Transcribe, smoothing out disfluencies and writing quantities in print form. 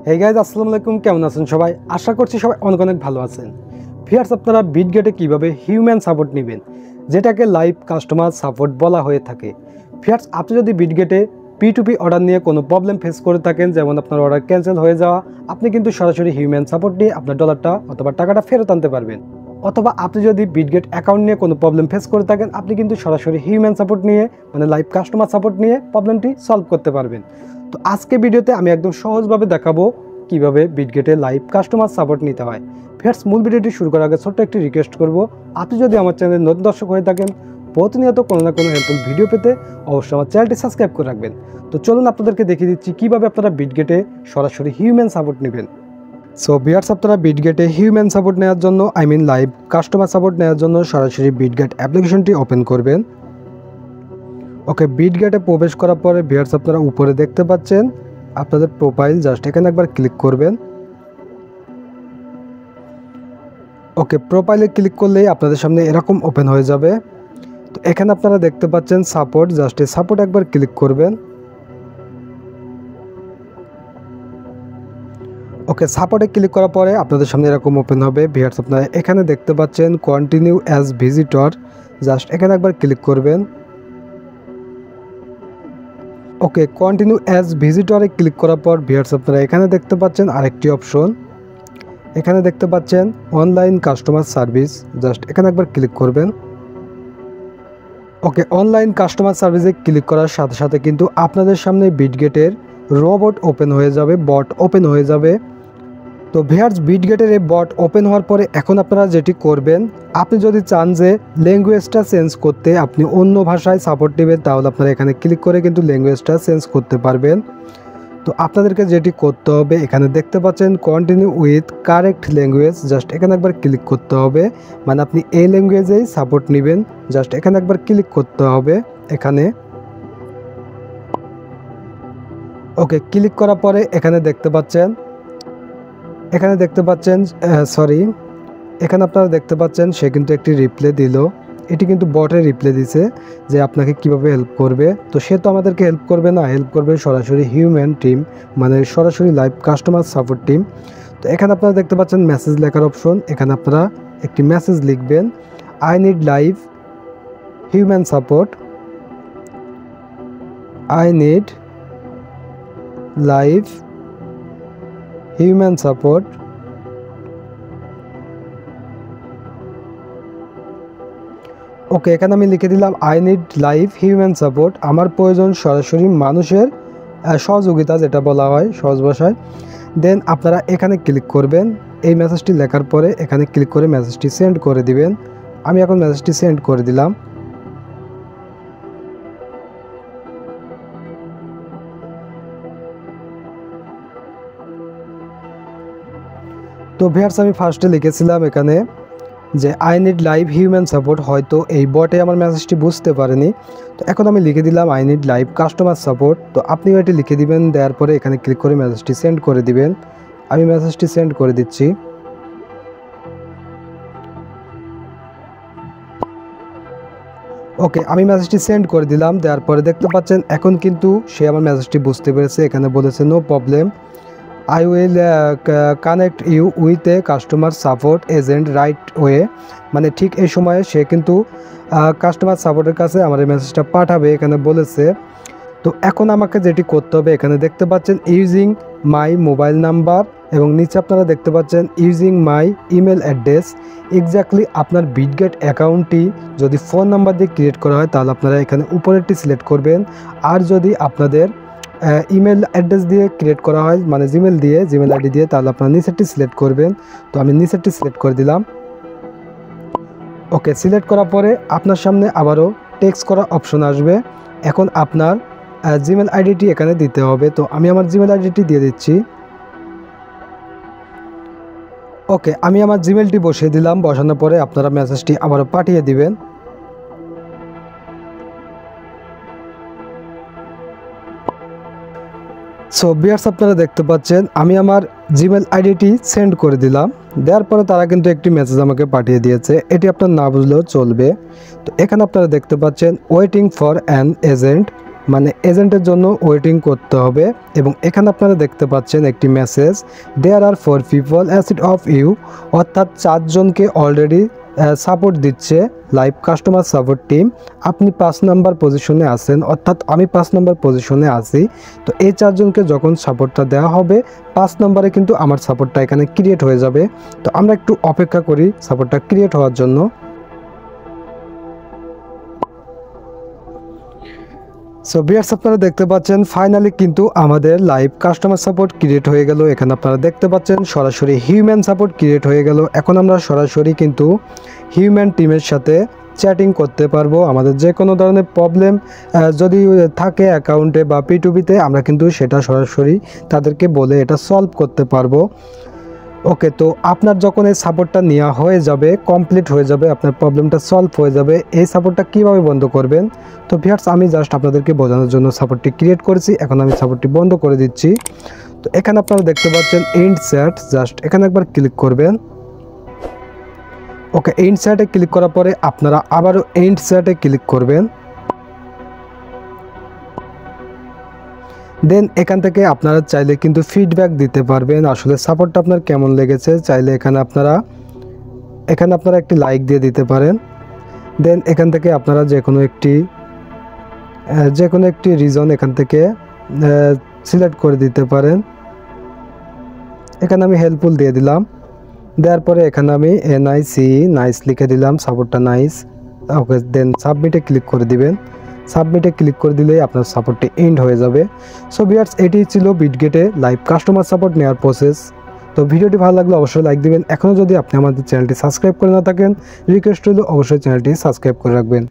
Hey guys, আসসালামু আলাইকুম। কেমন আছেন সবাই? আশা করছি সবাই অনেক অনেক ভালো আছেন। ভিউয়ার্স, আপনারা বিটগেটে কীভাবে হিউম্যান সাপোর্ট নেবেন, যেটাকে লাইভ কাস্টমার সাপোর্ট বলা হয়ে থাকে। ভিউয়ার্স, আপনি যদি বিটগেটে P2P অর্ডার নিয়ে কোনো প্রবলেম ফেস করে থাকেন, যেমন আপনার অর্ডার ক্যান্সেল হয়ে যাওয়া, আপনি কিন্তু সরাসরি হিউম্যান সাপোর্ট নিয়ে আপনার ডলারটা অথবা টাকাটা ফেরত আনতে পারবেন। অথবা আপনি যদি বিটগেট অ্যাকাউন্ট নিয়ে কোনো প্রবলেম ফেস করে থাকেন, আপনি কিন্তু সরাসরি হিউম্যান সাপোর্ট নিয়ে মানে লাইভ কাস্টমার সাপোর্ট নিয়ে প্রবলেমটি সলভ করতে পারবেন। তো আজকে ভিডিওতে আমি একদম সহজভাবে দেখাবো কিভাবে বিটগেটে লাইভ কাস্টমার সাপোর্ট নিতে হয়। ভিউয়ার্স, মূল ভিডিওটি শুরু করার আগে ছোট্ট একটি রিকোয়েস্ট করব, আপনি যদি আমার চ্যানেলে নতুন দর্শক হয়ে থাকেন, প্রতিনিয়ত কোনো না কোনো হেল্পফুল ভিডিও পেতে অবশ্যই আমার চ্যানেলটি সাবস্ক্রাইব করে রাখবেন। তো চলুন আপনাদেরকে দেখিয়ে দিচ্ছি কিভাবে আপনারা বিটগেটে সরাসরি হিউম্যান সাপোর্ট নেবেন। সো ভিউয়ার্স, আপনারা বিটগেটে হিউম্যান সাপোর্ট নেওয়ার জন্য লাইভ কাস্টমার সাপোর্ট নেওয়ার জন্য সরাসরি বিটগেট অ্যাপ্লিকেশনটি ওপেন করবেন। ওকে, বিটগেটে প্রবেশ করার পরে ভিউয়ার্স, আপনারা উপরে দেখতে পাচ্ছেন আপনাদের প্রোফাইল, জাস্ট এখানে একবার ক্লিক করবেন। ওকে, প্রোফাইলে ক্লিক করলেই আপনাদের সামনে এরকম ওপেন হয়ে যাবে। তো এখানে আপনারা দেখতে পাচ্ছেন সাপোর্ট, জাস্ট এই সাপোর্ট একবার ক্লিক করবেন। ওকে, সাপোর্টে ক্লিক করার পরে আপনাদের সামনে এরকম ওপেন হবে। ভিউয়ার্স, আপনারা এখানে দেখতে পাচ্ছেন কন্টিনিউ অ্যাজ ভিজিটর, জাস্ট এখানে একবার ক্লিক করবেন। ওকে, কন্টিনিউ অ্যাজ ভিজিটরে ক্লিক করার পর ভিউয়ার্স, আপনারা এখানে দেখতে পাচ্ছেন আরেকটি অপশন, এখানে দেখতে পাচ্ছেন অনলাইন কাস্টমার সার্ভিস, জাস্ট এখানে একবার ক্লিক করবেন। ওকে, অনলাইন কাস্টমার সার্ভিসে ক্লিক করার সাথে সাথে কিন্তু আপনাদের সামনে বিটগেটের রোবট ওপেন হয়ে যাবে, বট ওপেন হয়ে যাবে। তো ভিউয়ার্স, বিটগেটের এই বট ওপেন হওয়ার পরে এখন আপনারা যেটি করবেন, আপনি যদি চান যে ল্যাঙ্গুয়েজটা চেঞ্জ করতে, আপনি অন্য ভাষায় সাপোর্ট নেবেন, তাহলে আপনারা এখানে ক্লিক করে কিন্তু ল্যাঙ্গুয়েজটা চেঞ্জ করতে পারবেন। তো আপনাদেরকে যেটি করতে হবে, এখানে দেখতে পাচ্ছেন continue with correct language, just এখানে একবার ক্লিক করতে হবে। মানে আপনি এই ল্যাঙ্গুয়েজেই সাপোর্ট নেবেন, জাস্ট এখানে একবার ক্লিক করতে হবে এখানে। ওকে, ক্লিক করার পরে এখানে দেখতে পাচ্ছেন এখানে আপনারা দেখতে পাচ্ছেন সে কিন্তু একটি রিপ্লে দিল। এটি কিন্তু বটের রিপ্লে দিছে যে আপনাকে কিভাবে হেল্প করবে। তো সে তো আমাদেরকে হেল্প করবে না, হেল্প করবে সরাসরি হিউম্যান টিম, মানে সরাসরি লাইভ কাস্টমার সাপোর্ট টিম। তো এখানে আপনারা দেখতে পাচ্ছেন মেসেজ লেখার অপশন, এখানে আপনারা একটি মেসেজ লিখবেন, I need live human support, I need live human support. Okay, এখানে আমি লিখে দিলাম I need live human support, আমার প্রয়োজন সরাসরি মানুষের সহযোগিতা, যেটা বলা হয় সহজ ভাষায়। দেন আপনারা এখানে ক্লিক করবেন, এই মেসেজটি লেখার পরে এখানে ক্লিক করে মেসেজটি সেন্ড করে দিবেন। আমি এখন মেসেজটি সেন্ড করে দিলাম। তো ভিউয়ার্স, আমি ফার্স্টে লিখেছিলাম এখানে যে I need live human support, হয়তো এই বটে আমার মেসেজটি বুঝতে পারেনি। তো এখন আমি লিখে দিলাম I need live customer support. তো আপনিও এটি লিখে দিবেন, দেওয়ার পরে এখানে ক্লিক করে মেসেজটি সেন্ড করে দিবেন। আমি মেসেজটি সেন্ড করে দিচ্ছি। ওকে, আমি মেসেজটি সেন্ড করে দিলাম, দেওয়ার পরে দেখতে পাচ্ছেন এখন কিন্তু সে আমার মেসেজটি বুঝতে পেরেছে। এখানে বলেছে no problem, I will connect you with a customer support agent right away. মানে ঠিক এই সময়ে সে কিন্তু কাস্টমার সাপোর্টের কাছে আমার এই মেসেজটা পাঠাবে, এখানে বলেছে। তো এখন আমাকে যেটি করতে হবে, এখানে দেখতে পাচ্ছেন ইউজিং মাই মোবাইল নাম্বার, এবং নিচে আপনারা দেখতে পাচ্ছেন ইউজিং মাই ইমেল অ্যাড্রেস। এক্স্যাক্টলি আপনার বিটগেট অ্যাকাউন্টটি যদি ফোন নাম্বার দিয়ে ক্রিয়েট করা হয়, তাহলে আপনারা এখানে উপরেরটি সিলেক্ট করবেন। আর যদি আপনাদের ইমেল অ্যাড্রেস দিয়ে ক্রিয়েট করা হয়, মানে জিমেল আইডি দিয়ে, তাহলে আপনারা নিচেরটি সিলেক্ট করবেন। তো আমি নিচেরটি সিলেক্ট করে দিলাম। ওকে, সিলেক্ট করার পরে আপনার সামনে আবারও টেক্সট করা অপশন আসবে। এখন আপনার জিমেল আইডিটি এখানে দিতে হবে। তো আমি আমার জিমেল আইডিটি দিয়ে দিচ্ছি। ওকে, আমি আমার জিমেলটি বসিয়ে দিলাম। বসানোর পরে আপনারা মেসেজটি আবারও পাঠিয়ে দিবেন। সো ভিউয়ার্স, আপনারা দেখতে পাচ্ছেন আমি আমার জিমেল আইডিটি সেন্ড করে দিলাম। দেওয়ার পরে তারা কিন্তু একটি মেসেজ আমাকে পাঠিয়ে দিয়েছে, এটি আপনার না বুঝলেও চলবে। তো এখানে আপনারা দেখতে পাচ্ছেন ওয়েটিং ফর অ্যান এজেন্ট, মানে এজেন্টের জন্য ওয়েটিং করতে হবে। এবং এখানে আপনারা দেখতে পাচ্ছেন একটি message, there are 4 people ahead of you, অর্থাৎ 4 জনকে অলরেডি সাপোর্ট দিচ্ছে লাইভ কাস্টমার সাপোর্ট টিম। আপনি 5 নাম্বার পজিশনে আছেন, অর্থাৎ আমি 5 নাম্বার পজিশনে আছি। তো এই 4 জনকে যখন সাপোর্টটা দেওয়া হবে 5 নম্বরে কিন্তু আমার সাপোর্টটা এখানে ক্রিয়েট হয়ে যাবে। তো আমরা একটু অপেক্ষা করি সাপোর্টটা ক্রিয়েট হওয়ার জন্য। সো ভিউয়ার্স, আপনারা দেখতে পাচ্ছেন ফাইনালি কিন্তু আমাদের লাইভ কাস্টমার সাপোর্ট ক্রিয়েট হয়ে গেল। এখানে আপনারা দেখতে পাচ্ছেন সরাসরি হিউম্যান সাপোর্ট ক্রিয়েট হয়ে গেল। এখন আমরা সরাসরি কিন্তু হিউম্যান টিমের সাথে চ্যাটিং করতে পারবো। আমাদের যে কোনো ধরনের প্রবলেম যদি থাকে অ্যাকাউন্টে বা P2P-তে, আমরা কিন্তু সেটা সরাসরি তাদেরকে বলে এটা সলভ করতে পারবো। ওকে, তো আপনার যখন এই সাপোর্টটা নেওয়া হয়ে যাবে, কমপ্লিট হয়ে যাবে, আপনার প্রবলেমটা সলভ হয়ে যাবে, এই সাপোর্টটা কিভাবে বন্ধ করবেন? তো ভিউয়ার্স, আমি জাস্ট আপনাদেরকে বোঝানোর জন্য সাপোর্টটি ক্রিয়েট করেছি। এখন আমি সাপোর্টটি বন্ধ করে দিচ্ছি। তো এখানে আপনারা দেখতে পাচ্ছেন এন্ড চ্যাট, জাস্ট এখানে একবার ক্লিক করবেন। ওকে, এন্ড চ্যাটে ক্লিক করার পরে আপনারা আবারও এন্ড চ্যাটে ক্লিক করবেন। দেন এখান থেকে আপনারা চাইলে কিন্তু ফিডব্যাক দিতে পারবেন, আসলে সাপোর্টটা আপনার কেমন লেগেছে। চাইলে এখানে আপনারা একটি লাইক দিয়ে দিতে পারেন। দেন এখান থেকে আপনারা যে কোনো একটি রিজন এখান থেকে সিলেক্ট করে দিতে পারেন। এখানে আমি হেল্পফুল দিয়ে দিলাম। দেওয়ার পরে এখানে আমি নাইস লিখে দিলাম, সাপোর্টটা নাইস। ওকে, দেন সাবমিটে ক্লিক করে দিবেন। সাবমিটে ক্লিক করে দিলেই আপনার সাপোর্টটি এন্ড হয়ে যাবে। সো ভিউয়ার্স, এটি ছিল বিটগেটে লাইভ কাস্টমার সাপোর্ট নেওয়ার প্রসেস। তো ভিডিওটি ভালো লাগলে অবশ্যই লাইক দিবেন। এখনও যদি আপনি আমাদের চ্যানেলটি সাবস্ক্রাইব করে না থাকেন, রিকোয়েস্ট হলো অবশ্যই চ্যানেলটি সাবস্ক্রাইব করে রাখবেন।